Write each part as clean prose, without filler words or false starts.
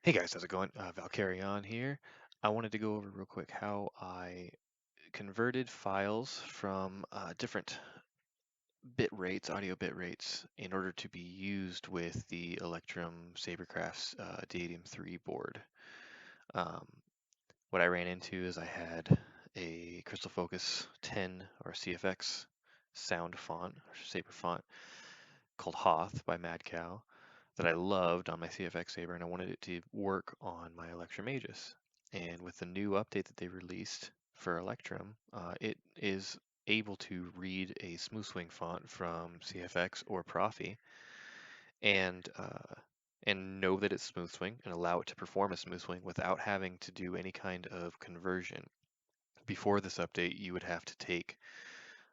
Hey guys, how's it going? Valkyrion here. I wanted to go over real quick how I converted files from different bit rates, audio bit rates, in order to be used with the Electrum Sabercrafts Diatium 3 board. Um, what I ran into is I had a Crystal Focus 10 or CFX sound font, or saber font, called Hoth by Mad Cow that I loved on my CFX Saber, and I wanted it to work on my Electrum Aegis. And with the new update that they released for Electrum, it is able to read a Smoothswing font from CFX or Profi and know that it's Smoothswing and allow it to perform a Smoothswing without having to do any kind of conversion. Before this update, you would have to take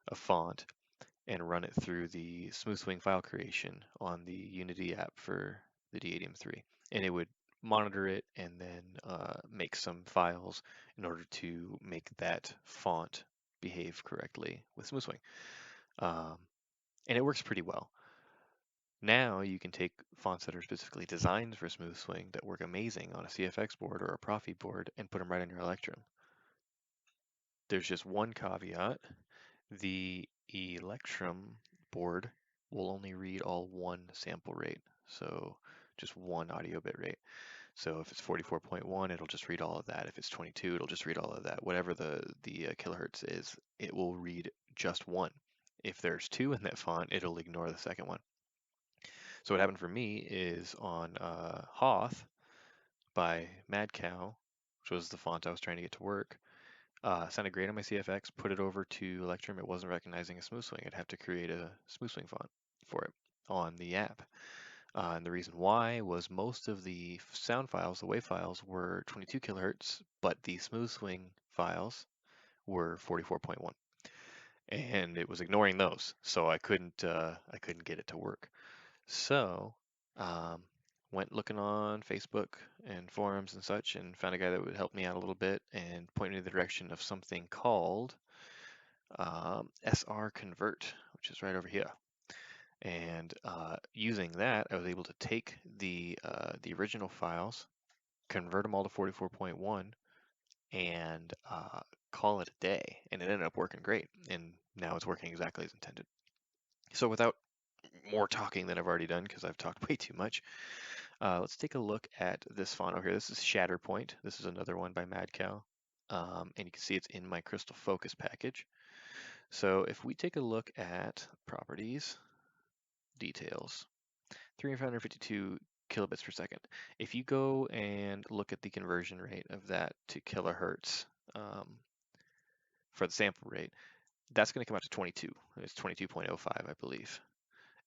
a font and run it through the Smoothswing file creation on the Unity app for the Diatium 3. And it would monitor it and then make some files in order to make that font behave correctly with Smoothswing. Um, and it works pretty well. Now you can take fonts that are specifically designed for Smoothswing that work amazing on a CFX board or a Profi board and put them right on your Electrum. There's just one caveat. The Electrum board will only read all one sample rate, so just one audio bit rate. So if it's 44.1, it'll just read all of that. If it's 22, it'll just read all of that. Whatever the kilohertz is, it will read just one. If there's two in that font, it'll ignore the second one. So what happened for me is on Hoth by Mad Cow, which was the font I was trying to get to work, sounded great on my CFX, put it over to Electrum, it wasn't recognizing a Smoothswing. I'd have to create a Smoothswing font for it on the app. And the reason why was most of the sound files, the WAV files, were 22 kilohertz, but the Smoothswing files were 44.1, and it was ignoring those, so I couldn't get it to work. So um, went looking on Facebook and forums and such, and found a guy that would help me out a little bit and point me in the direction of something called SR Convert, which is right over here. And using that, I was able to take the original files, convert them all to 44.1, and call it a day. And it ended up working great. And now it's working exactly as intended. So without more talking than I've already done, because I've talked way too much, let's take a look at this font over here. This is Shatterpoint. This is another one by Mad Cow. And you can see it's in my Crystal Focus package. So if we take a look at properties, details, 352 kilobits per second. If you go and look at the conversion rate of that to kilohertz for the sample rate, that's going to come out to 22. It's 22.05, I believe.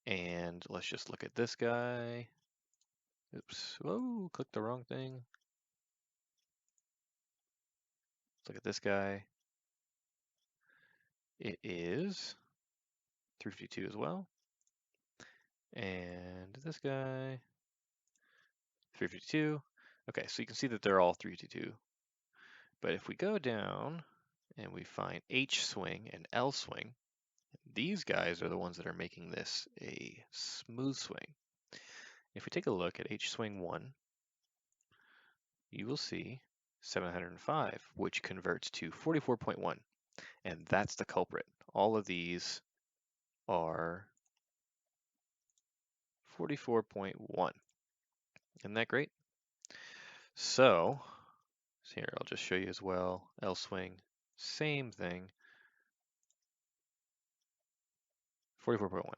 And let's just look at this guy. Oops. Whoa, clicked the wrong thing. Let's look at this guy. It is 352 as well. And this guy, 352. Okay, so you can see that they're all 352. But if we go down and we find H swing and L swing, these guys are the ones that are making this a smooth swing. If we take a look at H swing 1, you will see 705, which converts to 44.1, and that's the culprit. All of these are 44.1. Isn't that great? So here, I'll just show you as well. L swing, same thing, 44.1.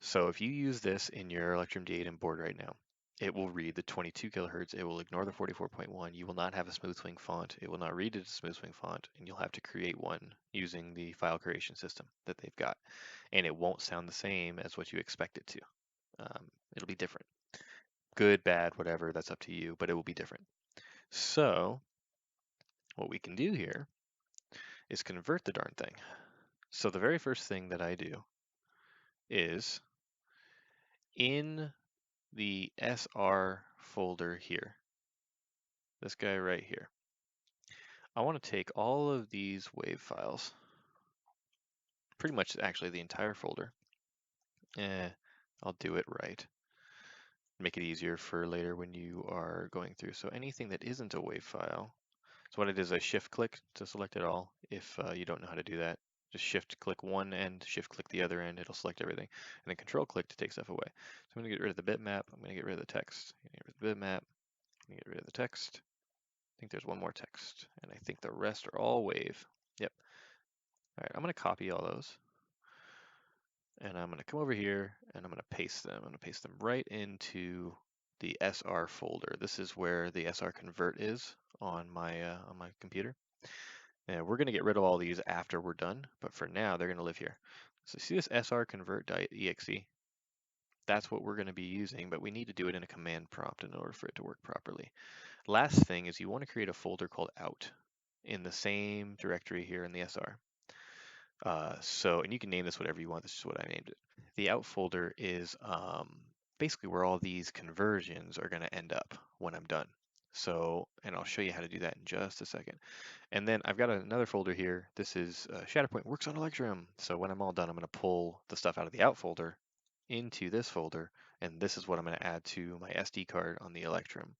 So if you use this in your Electrum Diatium board right now, it will read the 22 kilohertz. It will ignore the 44.1. You will not have a Smoothswing font. It will not read it as a Smoothswing font, and you'll have to create one using the file creation system that they've got. And it won't sound the same as what you expect it to. It'll be different. Good, bad, whatever, that's up to you, but it will be different. So what we can do here is convert the darn thing. So the very first thing that I do is in the SR folder here, this guy right here, I want to take all of these WAV files, pretty much actually the entire folder. I'll do it right. make it easier for later when you are going through. So anything that isn't a WAV file, so what it is, I shift click to select it all. If you don't know how to do that, just shift click one end, shift click the other end, it'll select everything. And then control click to take stuff away. So I'm gonna get rid of the bitmap, I'm gonna get rid of the text, I'm gonna get rid of the bitmap, I'm gonna get rid of the text. I think there's one more text, and I think the rest are all wave. Yep. All right, I'm gonna copy all those, and I'm gonna come over here and I'm gonna paste them. I'm gonna paste them right into the SR folder. This is where the SR convert is on my computer. And we're gonna get rid of all these after we're done, but for now they're gonna live here. So see this SR convert.exe? That's what we're gonna be using, but we need to do it in a command prompt in order for it to work properly. Last thing is you want to create a folder called out in the same directory here in the SR. And you can name this whatever you want. This is what I named it. The out folder is basically where all these conversions are going to end up when I'm done. So, and I'll show you how to do that in just a second. And then I've got another folder here. This is Shatterpoint works on Electrum. So when I'm all done, I'm going to pull the stuff out of the out folder into this folder, and this is what I'm going to add to my SD card on the Electrum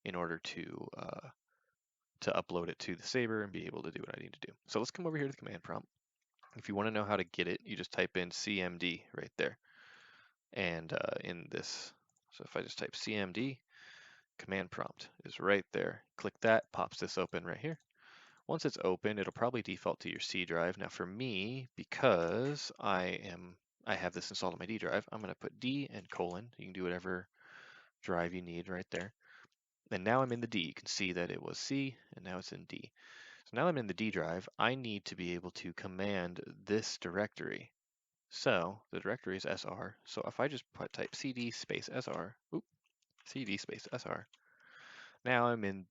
in order to upload it to the Saber and be able to do what I need to do. So let's come over here to the command prompt. If you want to know how to get it, you just type in CMD right there. And in this, so if I just type CMD, command prompt is right there. Click that, pops this open right here. Once it's open, it'll probably default to your C drive. Now for me, because I have this installed on my D drive, I'm going to put D and colon. You can do whatever drive you need right there. And now I'm in the D. You can see that it was C, and now it's in D. So now I'm in the D drive, I need to be able to command this directory. So the directory is SR. So if I just type CD space SR, CD space SR, now I'm in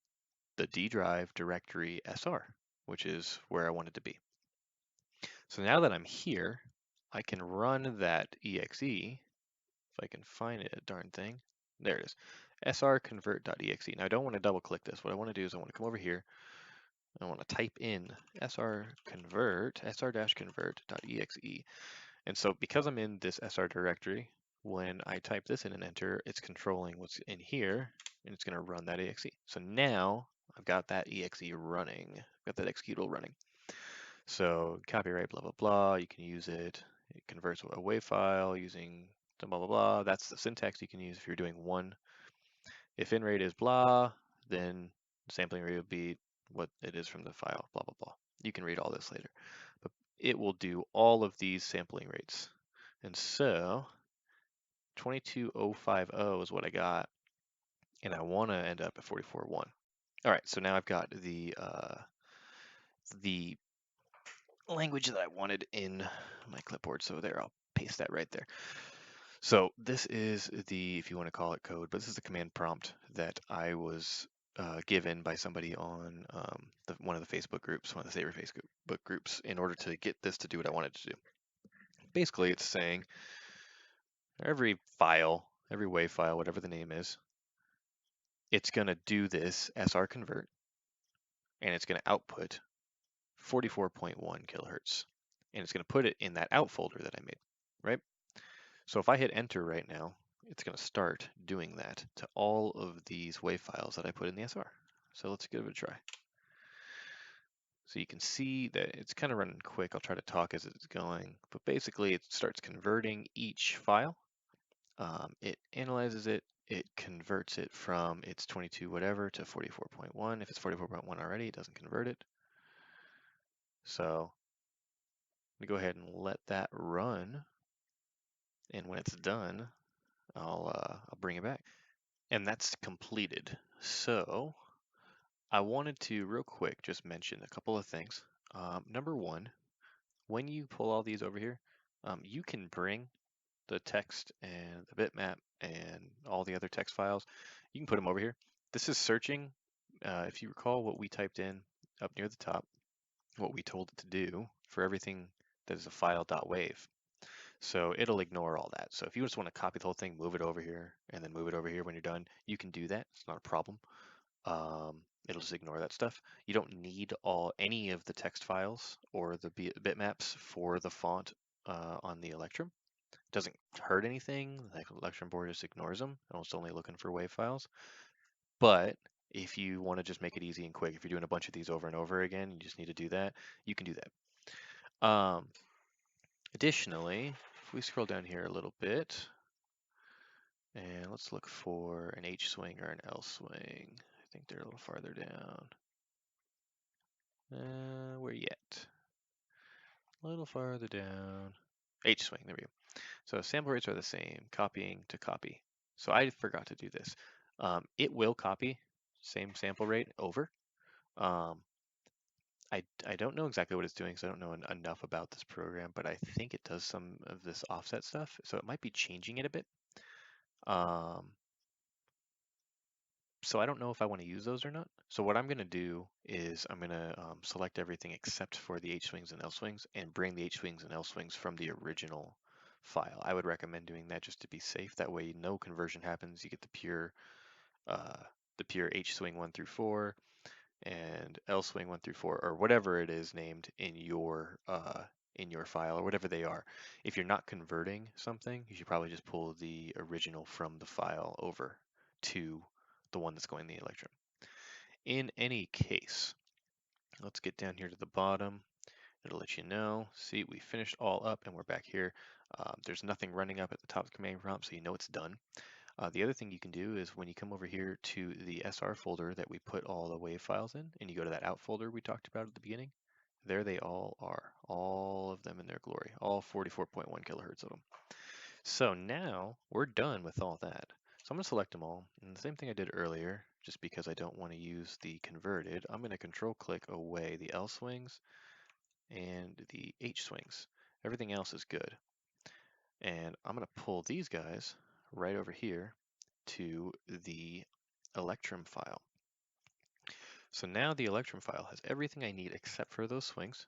the D drive directory SR, which is where I wanted to be. So now that I'm here, I can run that exe, if I can find it, a darn thing. There it is, srconvert.exe. Now I don't want to double click this. What I want to do is I want to come over here, I want to type in sr-convert.exe. And so because I'm in this SR directory, when I type this in and enter, it's controlling what's in here, and it's going to run that exe. So now I've got that exe running, I've got that executable running. So copyright, blah, blah, blah, you can use it. It converts a WAV file using blah, blah, blah. That's the syntax you can use if you're doing one. If in rate is blah, then sampling rate will be what it is from the file, blah, blah, blah. You can read all this later. But it will do all of these sampling rates. And so 22050 is what I got, and I want to end up at 44.1. All right, so now I've got the language that I wanted in my clipboard. So there, I'll paste that right there. So this is the, if you want to call it code, but this is the command prompt that I was given by somebody on one of the Facebook groups, one of the Saber Facebook groups, in order to get this to do what I wanted to do. Basically, it's saying every file, every WAV file, whatever the name is, it's going to do this SR convert, and it's going to output 44.1 kilohertz, and it's going to put it in that out folder that I made, right? So if I hit enter right now, it's going to start doing that to all of these WAV files that I put in the SR. So let's give it a try. So you can see that it's kind of running quick. I'll try to talk as it's going, but basically it starts converting each file. It analyzes it, it converts it from its 22 whatever to 44.1. If it's 44.1 already, it doesn't convert it. So I'm gonna go ahead and let that run. And when it's done, I'll bring it back. And that's completed. So I wanted to real quick just mention a couple of things. Number one, when you pull all these over here, you can bring the text and the bitmap and all the other text files. You can put them over here. This is searching. If you recall what we typed in up near the top, what we told it to do for everything that is a file.wav. So it'll ignore all that. So if you just want to copy the whole thing, move it over here, and then move it over here when you're done, you can do that. It's not a problem. It'll just ignore that stuff. You don't need any of the text files or the bitmaps for the font on the Electrum. doesn't hurt anything. Like Electrum board just ignores them. It's only looking for WAV files. But if you want to just make it easy and quick, if you're doing a bunch of these over and over again, you just need to do that, you can do that. Additionally, if we scroll down here a little bit, and let's look for an H swing or an L swing. I think they're a little farther down. Where you at? A little farther down. H swing, there we go. So sample rates are the same, copying to copy. So I forgot to do this. It will copy same sample rate over. I don't know exactly what it's doing, so I don't know enough about this program, but I think it does some of this offset stuff, so it might be changing it a bit. So I don't know if I want to use those or not. So what I'm going to do is I'm going to select everything except for the H swings and L swings and bring the H swings and L swings from the original file. I would recommend doing that just to be safe. That way no conversion happens. You get the pure H swing 1 through 4 and L swing 1 through 4 or whatever it is named in your file or whatever they are. If you're not converting something, you should probably just pull the original from the file over to the one that's going in the Electrum. In any case, let's get down here to the bottom. It'll let you know. See, we finished all up and we're back here. There's nothing running up at the top of the command prompt, so you know it's done. The other thing you can do is when you come over here to the SR folder that we put all the WAV files in, and you go to that out folder we talked about at the beginning, there they all are, all of them in their glory, all 44.1 kilohertz of them. So now we're done with all that. So I'm going to select them all, and the same thing I did earlier, just because I don't want to use the converted, I'm going to control click away the L swings and the H swings. Everything else is good. And I'm going to pull these guys right over here to the Electrum file. So now the Electrum file has everything I need except for those swings,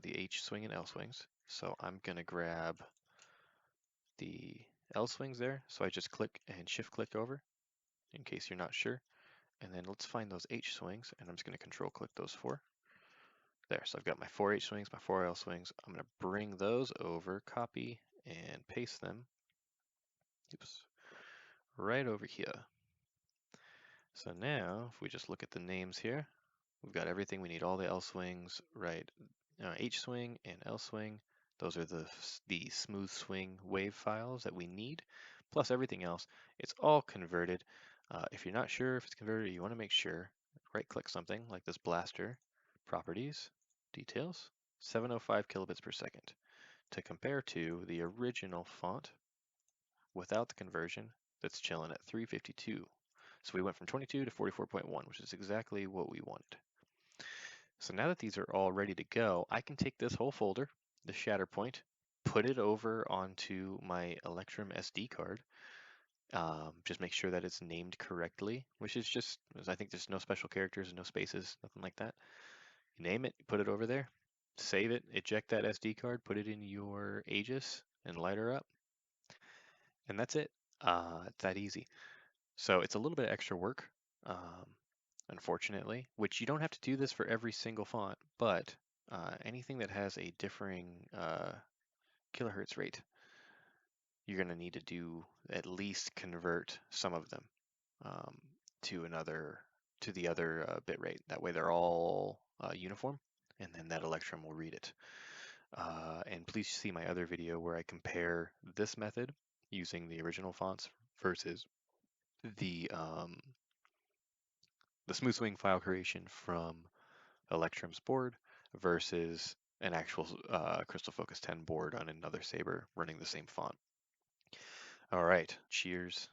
the H swing and L swings. So I'm going to grab the L swings there. So I just click and shift click over in case you're not sure. And then let's find those H swings, and I'm just going to control click those 4. There, so I've got my 4 H swings, my 4 L swings. I'm going to bring those over, copy, and paste them. Oops, right over here. So now, if we just look at the names here, we've got everything we need, all the L swings, right? H swing and L swing. Those are the Smoothswing wave files that we need, plus everything else. It's all converted. If you're not sure if it's converted, you want to make sure, right-click something like this blaster, properties, details, 705 kilobits per second, to compare to the original font without the conversion that's chilling at 352. So we went from 22 to 44.1, which is exactly what we wanted. So now that these are all ready to go, I can take this whole folder, the shatter point, put it over onto my Electrum SD card. Just make sure that it's named correctly, which is just, I think there's no special characters and no spaces, nothing like that. You name it, put it over there, save it, eject that SD card, put it in your Aegis, and light her up. And that's it. It's that easy. So it's a little bit extra work, unfortunately, which you don't have to do this for every single font, but anything that has a differing kilohertz rate, you're going to need to do at least convert some of them to the other bit rate. That way they're all uniform, and then that Electrum will read it. And please see my other video where I compare this method using the original fonts versus the Smoothswing file creation from Electrum's board versus an actual Crystal Focus 10 board on another saber running the same font. All right, cheers.